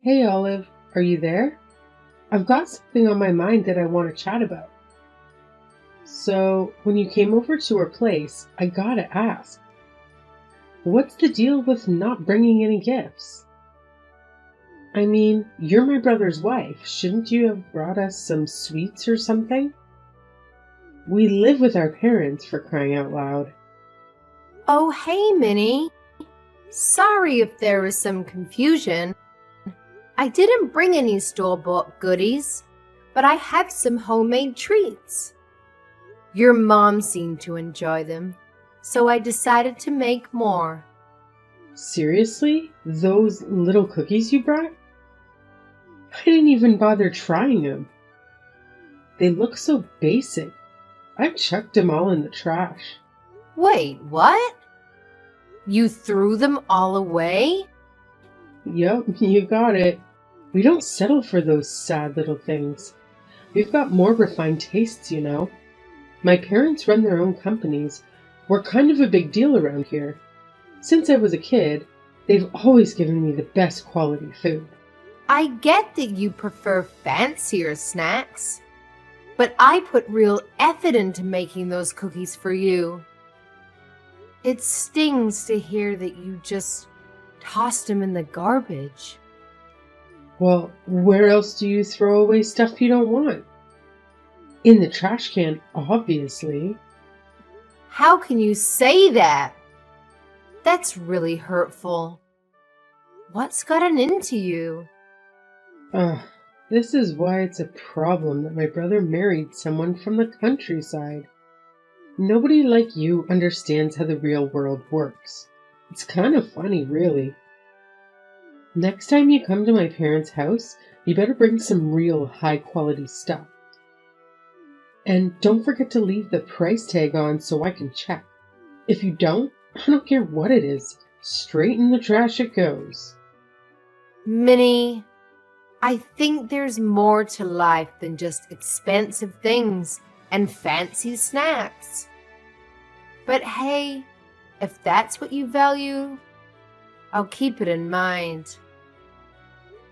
Hey Olive, are you there? I've got something on my mind that I want to chat about. So, when you came over to our place, I gotta ask, what's the deal with not bringing any gifts? I mean, you're my brother's wife. Shouldn't you have brought us some sweets or something? We live with our parents, for crying out loud. Oh, hey, Minnie. Sorry if there was some confusion. I didn't bring any store-bought goodies, but I have some homemade treats. Your mom seemed to enjoy them, so I decided to make more. Seriously? Those little cookies you brought? I didn't even bother trying them. They look so basic. I chucked them all in the trash. Wait, what? You threw them all away? Yep, you got it. We don't settle for those sad little things. We've got more refined tastes, you know. My parents run their own companies. We're kind of a big deal around here. Since I was a kid, they've always given me the best quality food. I get that you prefer fancier snacks, but I put real effort into making those cookies for you. It stings to hear that you just tossed them in the garbage. Well, where else do you throw away stuff you don't want? In the trash can, obviously. How can you say that? That's really hurtful. What's gotten into you? Ugh, this is why it's a problem that my brother married someone from the countryside. Nobody like you understands how the real world works. It's kind of funny, really. Next time you come to my parents' house, you better bring some real high-quality stuff. And don't forget to leave the price tag on so I can check. If you don't, I don't care what it is. Straight in the trash it goes. Minnie, I think there's more to life than just expensive things and fancy snacks. But hey, if that's what you value, I'll keep it in mind.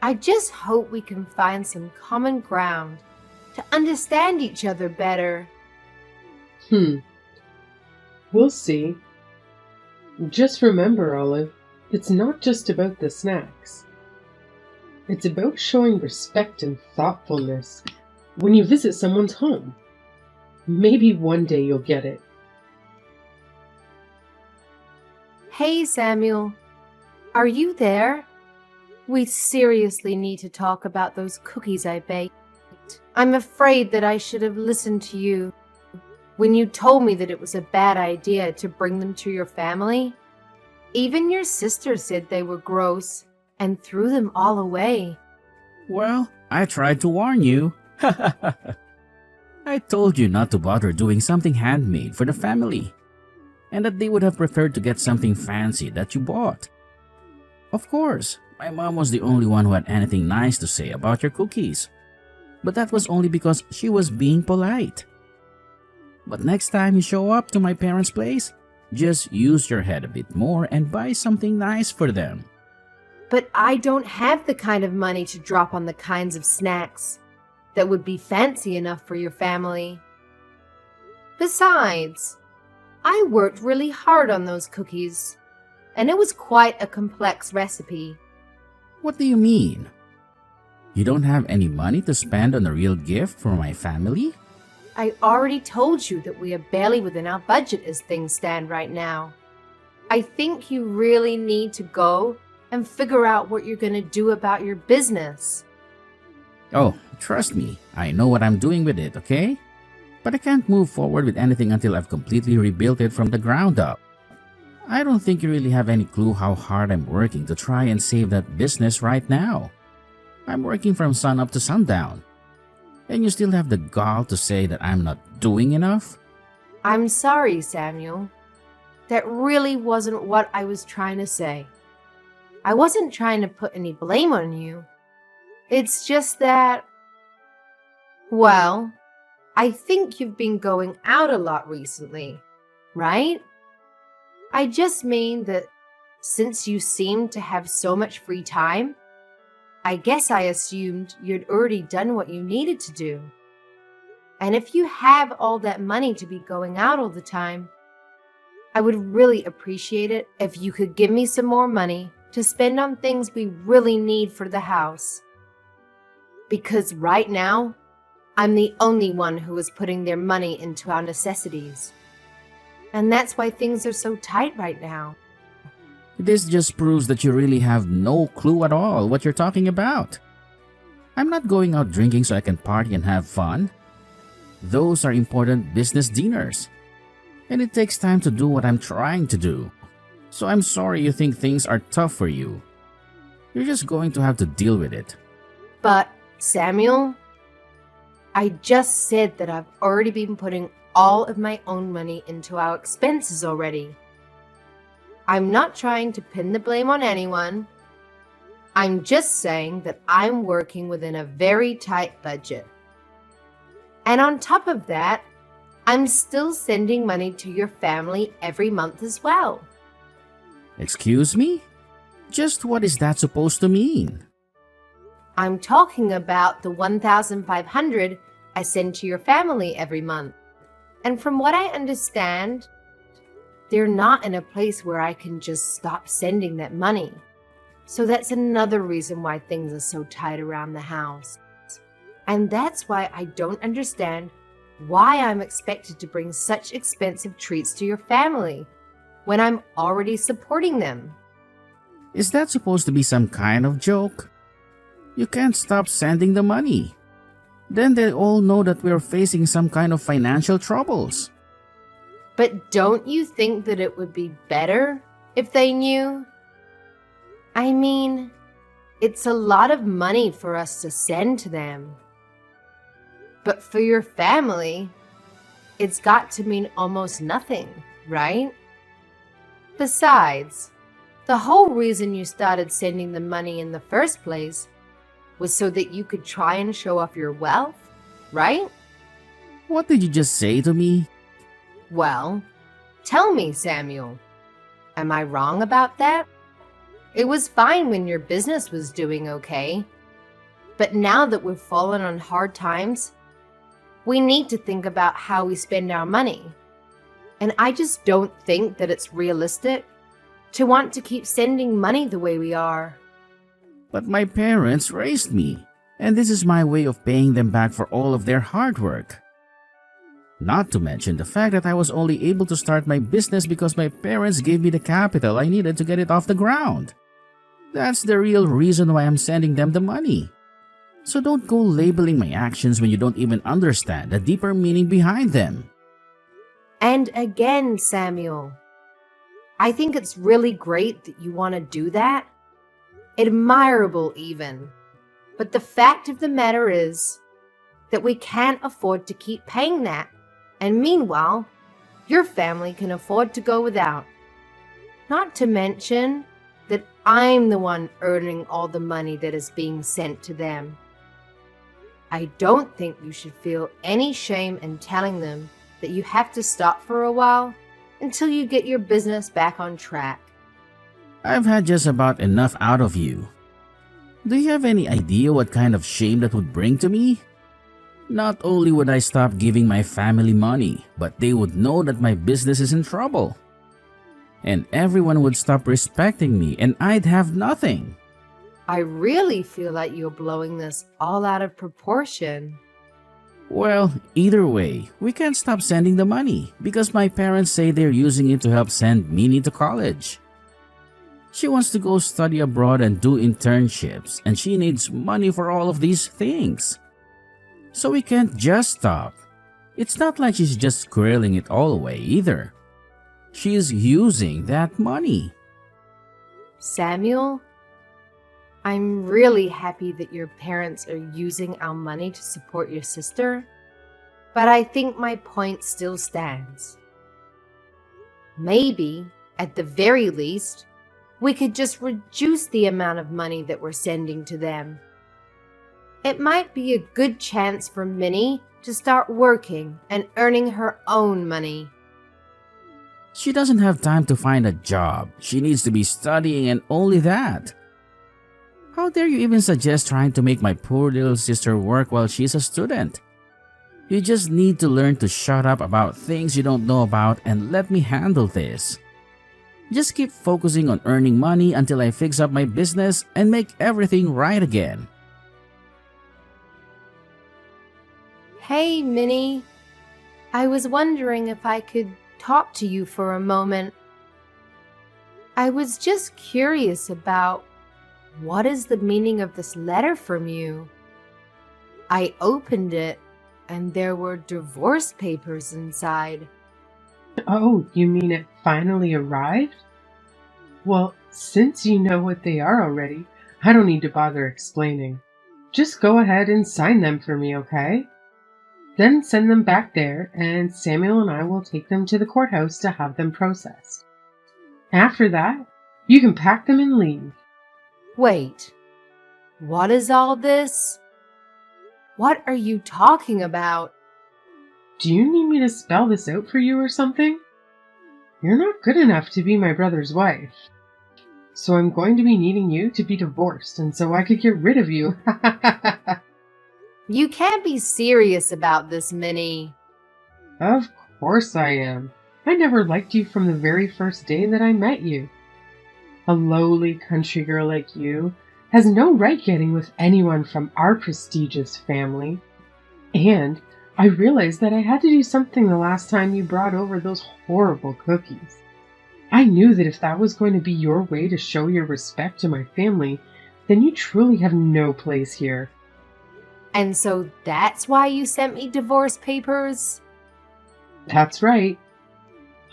I just hope we can find some common ground to understand each other better. We'll see. Just remember, Olive, it's not just about the snacks. It's about showing respect and thoughtfulness when you visit someone's home. Maybe one day you'll get it. Hey, Samuel, are you there? We seriously need to talk about those cookies I baked. I'm afraid that I should have listened to you when you told me that it was a bad idea to bring them to your family. Even your sister said they were gross and threw them all away. Well, I tried to warn you. I told you not to bother doing something handmade for the family, and that they would have preferred to get something fancy that you bought. Of course, my mom was the only one who had anything nice to say about your cookies, but that was only because she was being polite. But next time you show up to my parents' place, just use your head a bit more and buy something nice for them. But I don't have the kind of money to drop on the kinds of snacks that would be fancy enough for your family. Besides, I worked really hard on those cookies, and it was quite a complex recipe. What do you mean? You don't have any money to spend on a real gift for my family? I already told you that we are barely within our budget as things stand right now. I think you really need to go and figure out what you're going to do about your business. Oh, trust me, I know what I'm doing with it, okay? But I can't move forward with anything until I've completely rebuilt it from the ground up. I don't think you really have any clue how hard I'm working to try and save that business right now. I'm working from sun up to sundown. And you still have the gall to say that I'm not doing enough? I'm sorry, Samuel. That really wasn't what I was trying to say. I wasn't trying to put any blame on you. It's just that, well, I think you've been going out a lot recently, right? I just mean that since you seem to have so much free time, I guess I assumed you'd already done what you needed to do. And if you have all that money to be going out all the time, I would really appreciate it if you could give me some more money to spend on things we really need for the house. Because right now, I'm the only one who is putting their money into our necessities. And that's why things are so tight right now. This just proves that you really have no clue at all what you're talking about. I'm not going out drinking so I can party and have fun. Those are important business dinners. And it takes time to do what I'm trying to do. So I'm sorry you think things are tough for you. You're just going to have to deal with it. But, Samuel, I just said that I've already been putting all of my own money into our expenses already. I'm not trying to pin the blame on anyone. I'm just saying that I'm working within a very tight budget. And on top of that, I'm still sending money to your family every month as well. Excuse me? Just what is that supposed to mean? I'm talking about the $1,500 I send to your family every month. And from what I understand, they're not in a place where I can just stop sending that money. So that's another reason why things are so tight around the house. And that's why I don't understand why I'm expected to bring such expensive treats to your family when I'm already supporting them. Is that supposed to be some kind of joke? You can't stop sending the money. Then they all know that we're facing some kind of financial troubles. But don't you think that it would be better if they knew? I mean, it's a lot of money for us to send to them. But for your family, it's got to mean almost nothing, right? Besides, the whole reason you started sending the money in the first place was so that you could try and show off your wealth, right? What did you just say to me? Well, tell me, Samuel. Am I wrong about that? It was fine when your business was doing okay. But now that we've fallen on hard times, we need to think about how we spend our money. And I just don't think that it's realistic to want to keep sending money the way we are. But my parents raised me, and this is my way of paying them back for all of their hard work. Not to mention the fact that I was only able to start my business because my parents gave me the capital I needed to get it off the ground. That's the real reason why I'm sending them the money. So don't go labeling my actions when you don't even understand the deeper meaning behind them. And again, Samuel, I think it's really great that you want to do that. Admirable even. But the fact of the matter is that we can't afford to keep paying that. And meanwhile, your family can afford to go without. Not to mention that I'm the one earning all the money that is being sent to them. I don't think you should feel any shame in telling them that you have to stop for a while until you get your business back on track. I've had just about enough out of you. Do you have any idea what kind of shame that would bring to me? Not only would I stop giving my family money, but they would know that my business is in trouble. And everyone would stop respecting me and I'd have nothing. I really feel like you're blowing this all out of proportion. Well, either way, we can't stop sending the money because my parents say they're using it to help send Minnie to college. She wants to go study abroad and do internships, and she needs money for all of these things. So we can't just stop. It's not like she's just squirreling it all away either. She's using that money. Samuel, I'm really happy that your parents are using our money to support your sister, but I think my point still stands. Maybe, at the very least, we could just reduce the amount of money that we're sending to them. It might be a good chance for Minnie to start working and earning her own money. She doesn't have time to find a job. She needs to be studying and only that. How dare you even suggest trying to make my poor little sister work while she's a student? You just need to learn to shut up about things you don't know about and let me handle this. Just keep focusing on earning money until I fix up my business and make everything right again. Hey, Minnie. I was wondering if I could talk to you for a moment. I was just curious about what is the meaning of this letter from you. I opened it and there were divorce papers inside. Oh, you mean it finally arrived? Well, since you know what they are already, I don't need to bother explaining. Just go ahead and sign them for me, okay? Then send them back there, and Samuel and I will take them to the courthouse to have them processed. After that, you can pack them and leave. Wait, what is all this? What are you talking about? Do you need me to spell this out for you or something? You're not good enough to be my brother's wife. So I'm going to be needing you to be divorced, and so I could get rid of you. You can't be serious about this, Minnie. Of course I am. I never liked you from the very first day that I met you. A lowly country girl like you has no right getting with anyone from our prestigious family. And I realized that I had to do something the last time you brought over those horrible cookies. I knew that if that was going to be your way to show your respect to my family, then you truly have no place here. And so that's why you sent me divorce papers? That's right.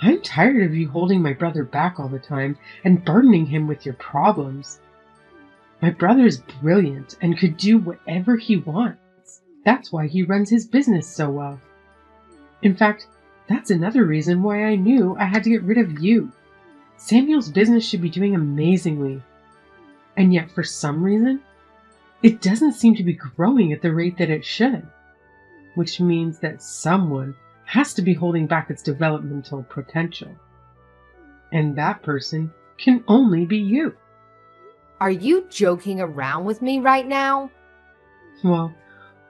I'm tired of you holding my brother back all the time and burdening him with your problems. My brother's brilliant and could do whatever he wants. That's why he runs his business so well. In fact, that's another reason why I knew I had to get rid of you. Samuel's business should be doing amazingly. And yet, for some reason, it doesn't seem to be growing at the rate that it should. Which means that someone has to be holding back its developmental potential. And that person can only be you. Are you joking around with me right now? Well,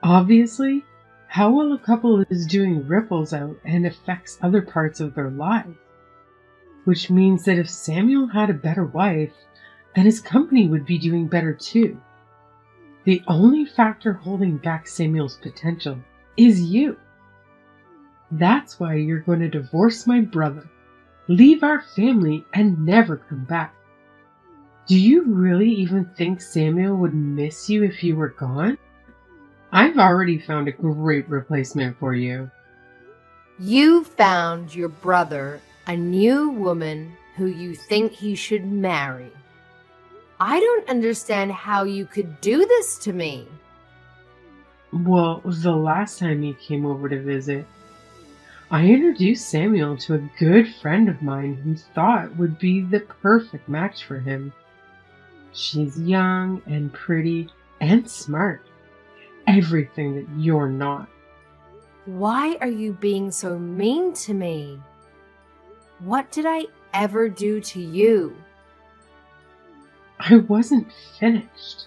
obviously, how well a couple is doing ripples out and affects other parts of their lives. Which means that if Samuel had a better wife, then his company would be doing better too. The only factor holding back Samuel's potential is you. That's why you're going to divorce my brother, leave our family, and never come back. Do you really even think Samuel would miss you if you were gone? I've already found a great replacement for you. You found your brother a new woman who you think he should marry. I don't understand how you could do this to me. Well, the last time he came over to visit, I introduced Samuel to a good friend of mine who thought would be the perfect match for him. She's young and pretty and smart. Everything that you're not. Why are you being so mean to me? What did I ever do to you? I wasn't finished.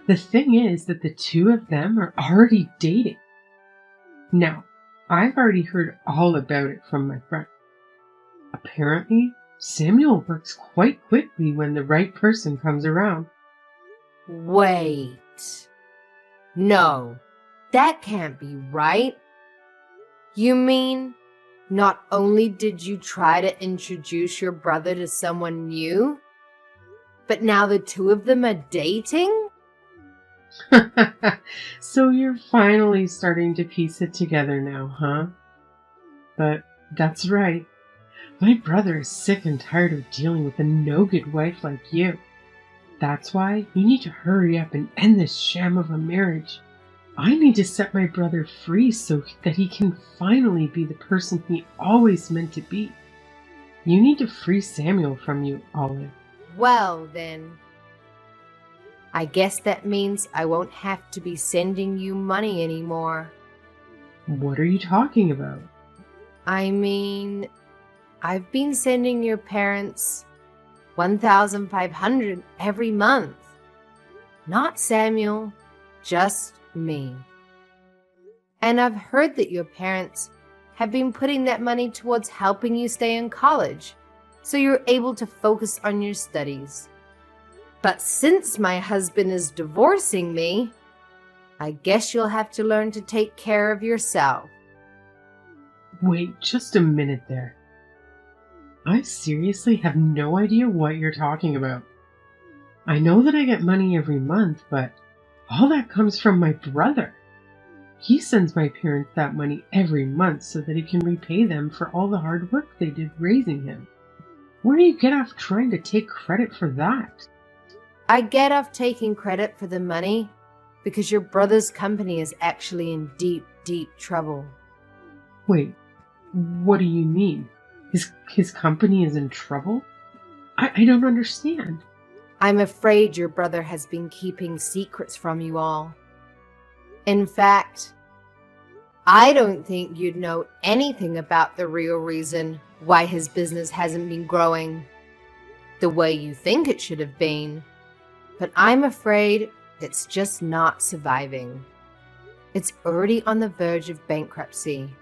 The thing is that the two of them are already dating. Now, I've already heard all about it from my friend. Apparently, Samuel works quite quickly when the right person comes around. Wait. No, that can't be right. You mean not only did you try to introduce your brother to someone new, but now the two of them are dating? So you're finally starting to piece it together now, huh? But that's right. My brother is sick and tired of dealing with a no-good wife like you. That's why you need to hurry up and end this sham of a marriage. I need to set my brother free so that he can finally be the person he always meant to be. You need to free Samuel from you, Olive. Well, then, I guess that means I won't have to be sending you money anymore. What are you talking about? I mean, I've been sending your parents $1,500 every month. Not Samuel, just me. And I've heard that your parents have been putting that money towards helping you stay in college, so you're able to focus on your studies. But since my husband is divorcing me, I guess you'll have to learn to take care of yourself. Wait just a minute there. I seriously have no idea what you're talking about. I know that I get money every month, but all that comes from my brother. He sends my parents that money every month so that he can repay them for all the hard work they did raising him. Where do you get off trying to take credit for that? I get off taking credit for the money because your brother's company is actually in deep, deep trouble. Wait, what do you mean? His company is in trouble? I don't understand. I'm afraid your brother has been keeping secrets from you all. In fact, I don't think you'd know anything about the real reason why his business hasn't been growing the way you think it should have been. But I'm afraid it's just not surviving. It's already on the verge of bankruptcy,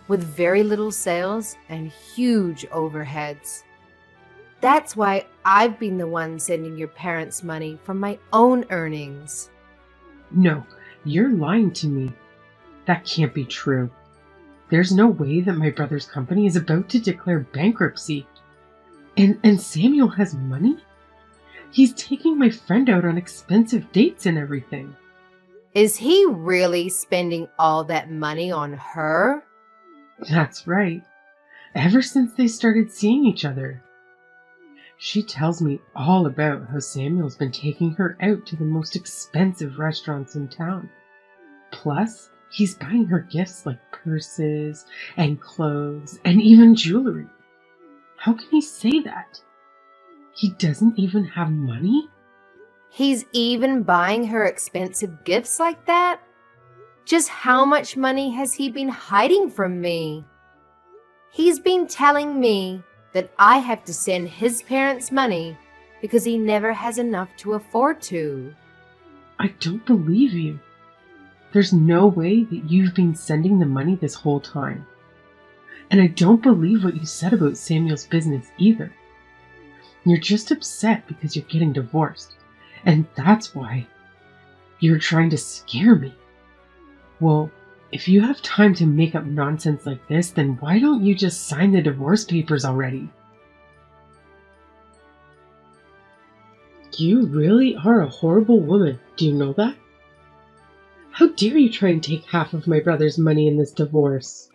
with very little sales and huge overheads. That's why I've been the one sending your parents money from my own earnings. No, you're lying to me. That can't be true. There's no way that my brother's company is about to declare bankruptcy. And Samuel has money? He's taking my friend out on expensive dates and everything. Is he really spending all that money on her? That's right. Ever since they started seeing each other. She tells me all about how Samuel's been taking her out to the most expensive restaurants in town. Plus, he's buying her gifts like purses and clothes and even jewelry. How can he say that? He doesn't even have money? He's even buying her expensive gifts like that? Just how much money has he been hiding from me? He's been telling me that I have to send his parents money because he never has enough to afford to. I don't believe you. There's no way that you've been sending the money this whole time. And I don't believe what you said about Samuel's business either. You're just upset because you're getting divorced. And that's why you're trying to scare me. Well, if you have time to make up nonsense like this, then why don't you just sign the divorce papers already? You really are a horrible woman. Do you know that? How dare you try and take half of my brother's money in this divorce?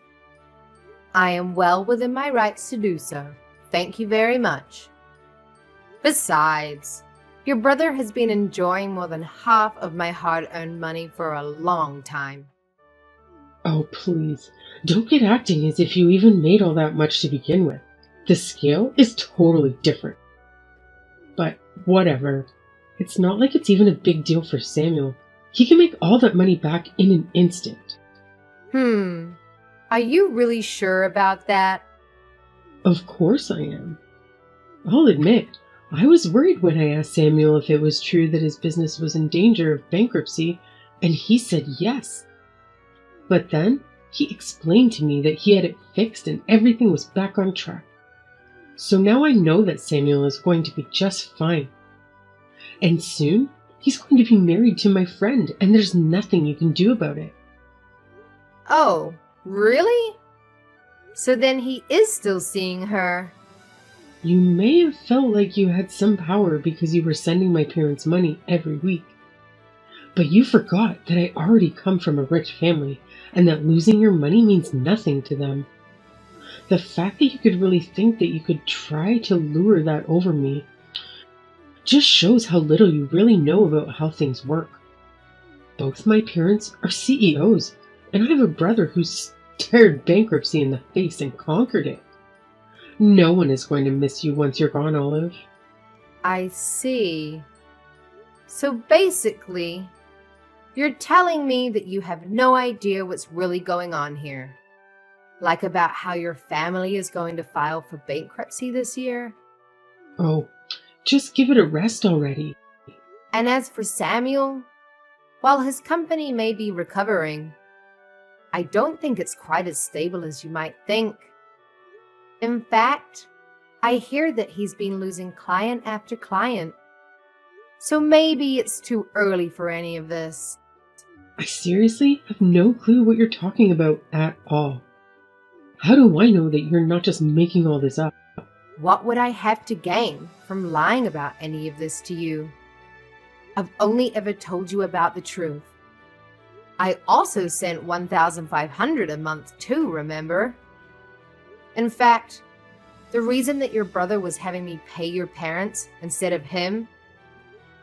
I am well within my rights to do so. Thank you very much. Besides, your brother has been enjoying more than half of my hard-earned money for a long time. Oh, please, don't get acting as if you even made all that much to begin with. The scale is totally different. But whatever. It's not like it's even a big deal for Samuel. He can make all that money back in an instant. Are you really sure about that? Of course I am. I'll admit, I was worried when I asked Samuel if it was true that his business was in danger of bankruptcy, and he said yes. But then he explained to me that he had it fixed and everything was back on track. So now I know that Samuel is going to be just fine. And soon, he's going to be married to my friend, and there's nothing you can do about it. Oh, really? So then he is still seeing her. You may have felt like you had some power because you were sending my parents money every week. But you forgot that I already come from a rich family, and that losing your money means nothing to them. The fact that you could really think that you could try to lure that over me just shows how little you really know about how things work. Both my parents are CEOs, and I have a brother who stared bankruptcy in the face and conquered it. No one is going to miss you once you're gone, Olive. I see. So basically, you're telling me that you have no idea what's really going on here. Like about how your family is going to file for bankruptcy this year? Oh, just give it a rest already. And as for Samuel, while his company may be recovering, I don't think it's quite as stable as you might think. In fact, I hear that he's been losing client after client. So maybe it's too early for any of this. I seriously have no clue what you're talking about at all. How do I know that you're not just making all this up? What would I have to gain from lying about any of this to you? I've only ever told you about the truth. I also sent $1,500 a month too, remember? In fact, the reason that your brother was having me pay your parents instead of him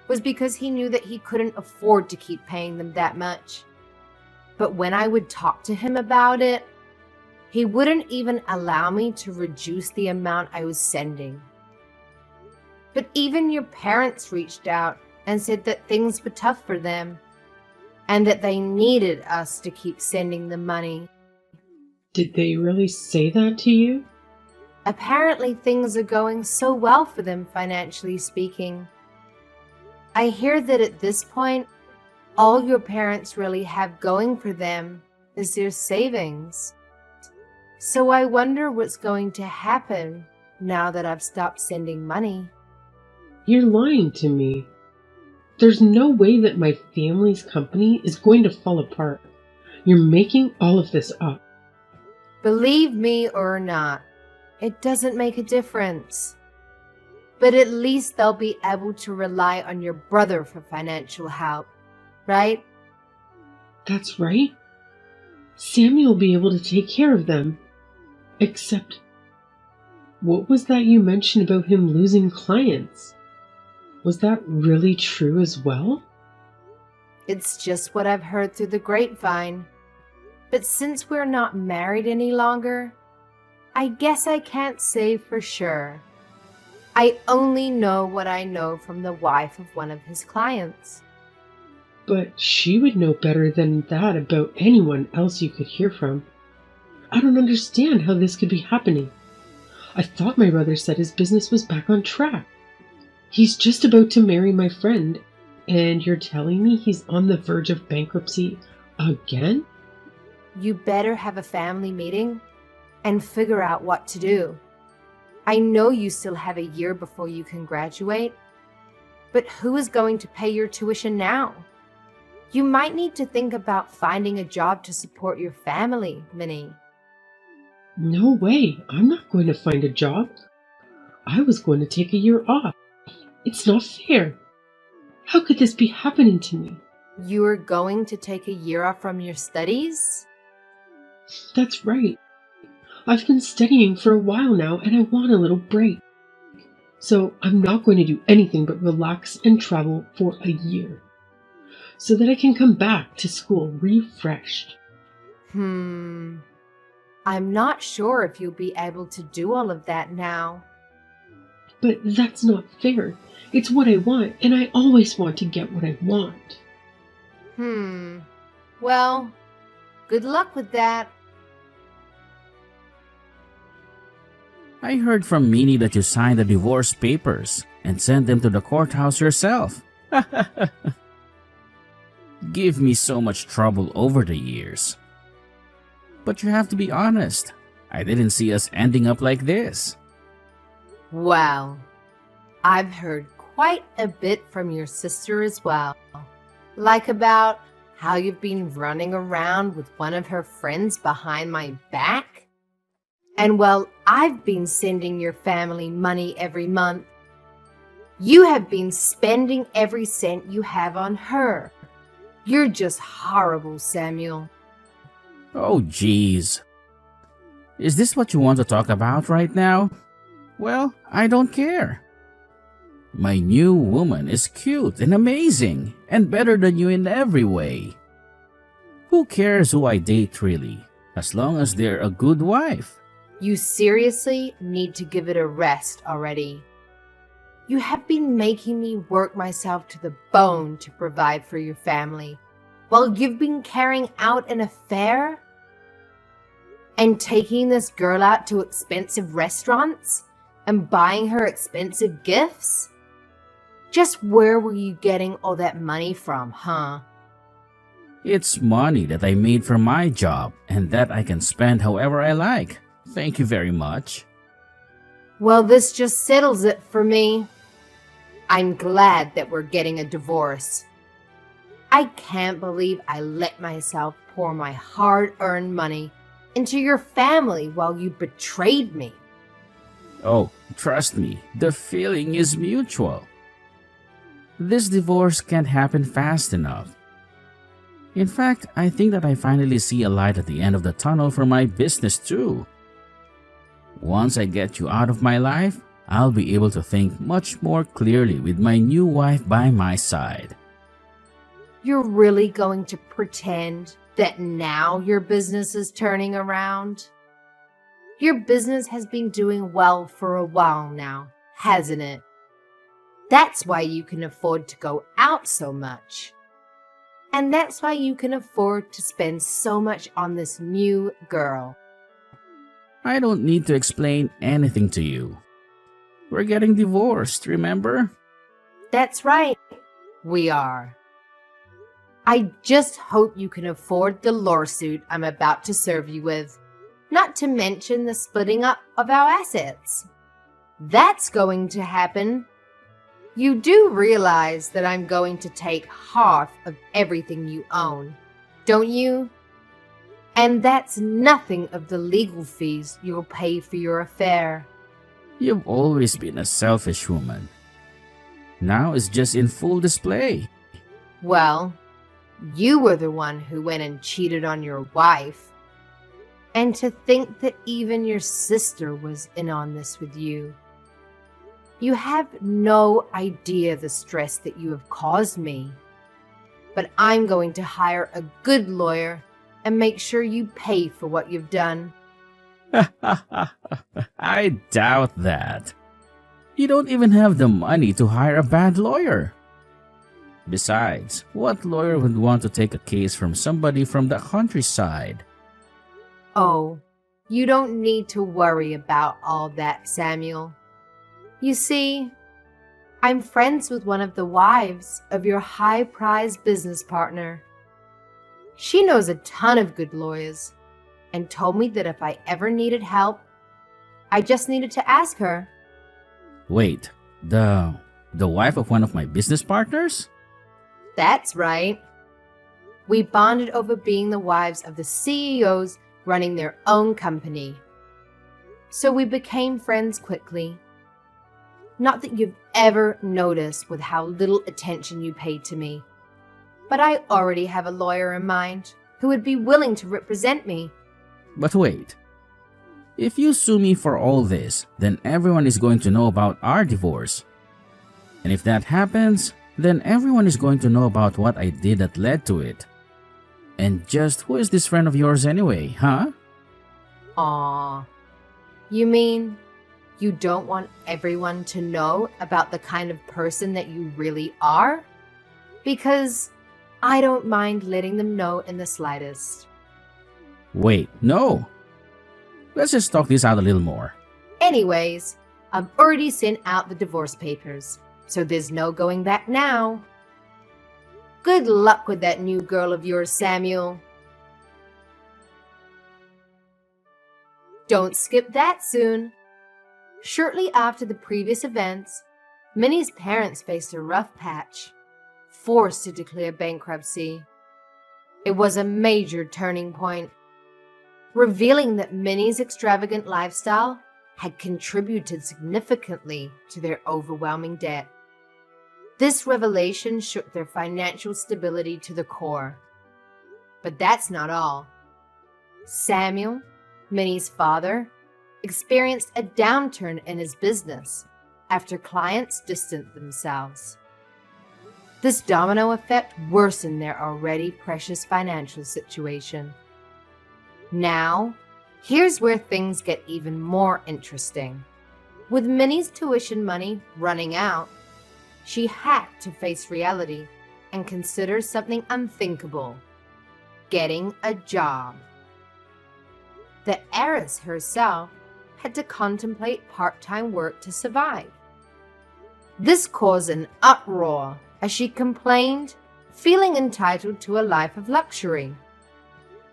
was because he knew that he couldn't afford to keep paying them that much. But when I would talk to him about it, he wouldn't even allow me to reduce the amount I was sending. But even your parents reached out and said that things were tough for them and that they needed us to keep sending the money. Did they really say that to you? Apparently things are going so well for them financially speaking. I hear that at this point, all your parents really have going for them is their savings. So I wonder what's going to happen now that I've stopped sending money. You're lying to me. There's no way that my family's company is going to fall apart. You're making all of this up. Believe me or not, it doesn't make a difference. But at least they'll be able to rely on your brother for financial help, right? That's right. Sammy will be able to take care of them. Except, what was that you mentioned about him losing clients? Was that really true as well? It's just what I've heard through the grapevine. But since we're not married any longer, I guess I can't say for sure. I only know what I know from the wife of one of his clients. But she would know better than that about anyone else you could hear from. I don't understand how this could be happening. I thought my brother said his business was back on track. He's just about to marry my friend, and you're telling me he's on the verge of bankruptcy again? You better have a family meeting and figure out what to do. I know you still have a year before you can graduate, but who is going to pay your tuition now? You might need to think about finding a job to support your family, Minnie. No way. I'm not going to find a job. I was going to take a year off. It's not fair. How could this be happening to me? You are going to take a year off from your studies? That's right. I've been studying for a while now and I want a little break. So I'm not going to do anything but relax and travel for a year, so that I can come back to school refreshed. I'm not sure if you'll be able to do all of that now. But that's not fair. It's what I want, and I always want to get what I want. Well, good luck with that. I heard from Minnie that you signed the divorce papers and sent them to the courthouse yourself. Give me so much trouble over the years. But you have to be honest. I didn't see us ending up like this. Well, I've heard quite a bit from your sister as well. Like about how you've been running around with one of her friends behind my back. And well, I've been sending your family money every month. You have been spending every cent you have on her. You're just horrible, Samuel. Oh, geez. Is this what you want to talk about right now? Well, I don't care. My new woman is cute and amazing and better than you in every way. Who cares who I date really, as long as they're a good wife? You seriously need to give it a rest already. You have been making me work myself to the bone to provide for your family, while you've been carrying out an affair and taking this girl out to expensive restaurants and buying her expensive gifts. Just where were you getting all that money from, huh? It's money that I made from my job and that I can spend however I like. Thank you very much. Well, this just settles it for me. I'm glad that we're getting a divorce. I can't believe I let myself pour my hard-earned money into your family while you betrayed me. Oh, trust me, the feeling is mutual. This divorce can't happen fast enough. In fact, I think that I finally see a light at the end of the tunnel for my business too. Once I get you out of my life, I'll be able to think much more clearly with my new wife by my side. You're really going to pretend that now your business is turning around? Your business has been doing well for a while now, hasn't it? That's why you can afford to go out so much. And that's why you can afford to spend so much on this new girl. I don't need to explain anything to you. We're getting divorced, remember? That's right, we are. I just hope you can afford the lawsuit I'm about to serve you with, not to mention the splitting up of our assets. That's going to happen. You do realize that I'm going to take half of everything you own, don't you? And that's nothing of the legal fees you'll pay for your affair. You've always been a selfish woman. Now it's just in full display. Well, you were the one who went and cheated on your wife. And to think that even your sister was in on this with you. You have no idea the stress that you have caused me. But I'm going to hire a good lawyer and make sure you pay for what you've done. I doubt that. You don't even have the money to hire a bad lawyer. Besides, what lawyer would want to take a case from somebody from the countryside? Oh, you don't need to worry about all that, Samuel. You see, I'm friends with one of the wives of your high-priced business partner. She knows a ton of good lawyers and told me that if I ever needed help, I just needed to ask her. Wait, the wife of one of my business partners? That's right. We bonded over being the wives of the CEOs running their own company. So we became friends quickly. Not that you've ever noticed with how little attention you paid to me, but I already have a lawyer in mind who would be willing to represent me. But wait. If you sue me for all this, then everyone is going to know about our divorce. And if that happens, then everyone is going to know about what I did that led to it. And just who is this friend of yours anyway, huh? Aw. You mean you don't want everyone to know about the kind of person that you really are? Because I don't mind letting them know in the slightest. Wait, no. Let's just talk this out a little more. Anyways, I've already sent out the divorce papers, so there's no going back now. Good luck with that new girl of yours, Samuel. Don't skip that soon. Shortly after the previous events, Minnie's parents faced a rough patch, forced to declare bankruptcy. It was a major turning point, revealing that Minnie's extravagant lifestyle had contributed significantly to their overwhelming debt. This revelation shook their financial stability to the core. But that's not all. Samuel, Minnie's father, experienced a downturn in his business after clients distanced themselves. This domino effect worsened their already precious financial situation. Now, here's where things get even more interesting. With Minnie's tuition money running out, she had to face reality and consider something unthinkable: getting a job. The heiress herself had to contemplate part-time work to survive. This caused an uproar as she complained, feeling entitled to a life of luxury.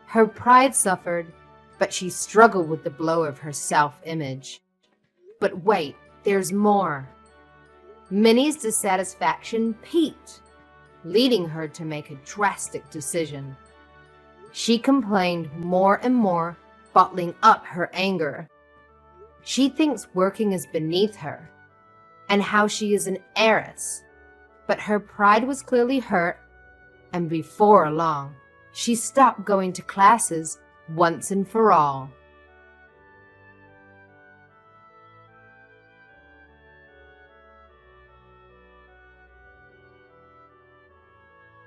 Her pride suffered, but she struggled with the blow of her self-image. But wait, there's more. Minnie's dissatisfaction peaked, leading her to make a drastic decision. She complained more and more, bottling up her anger. She thinks working is beneath her, and how she is an heiress. But her pride was clearly hurt, and before long, she stopped going to classes once and for all.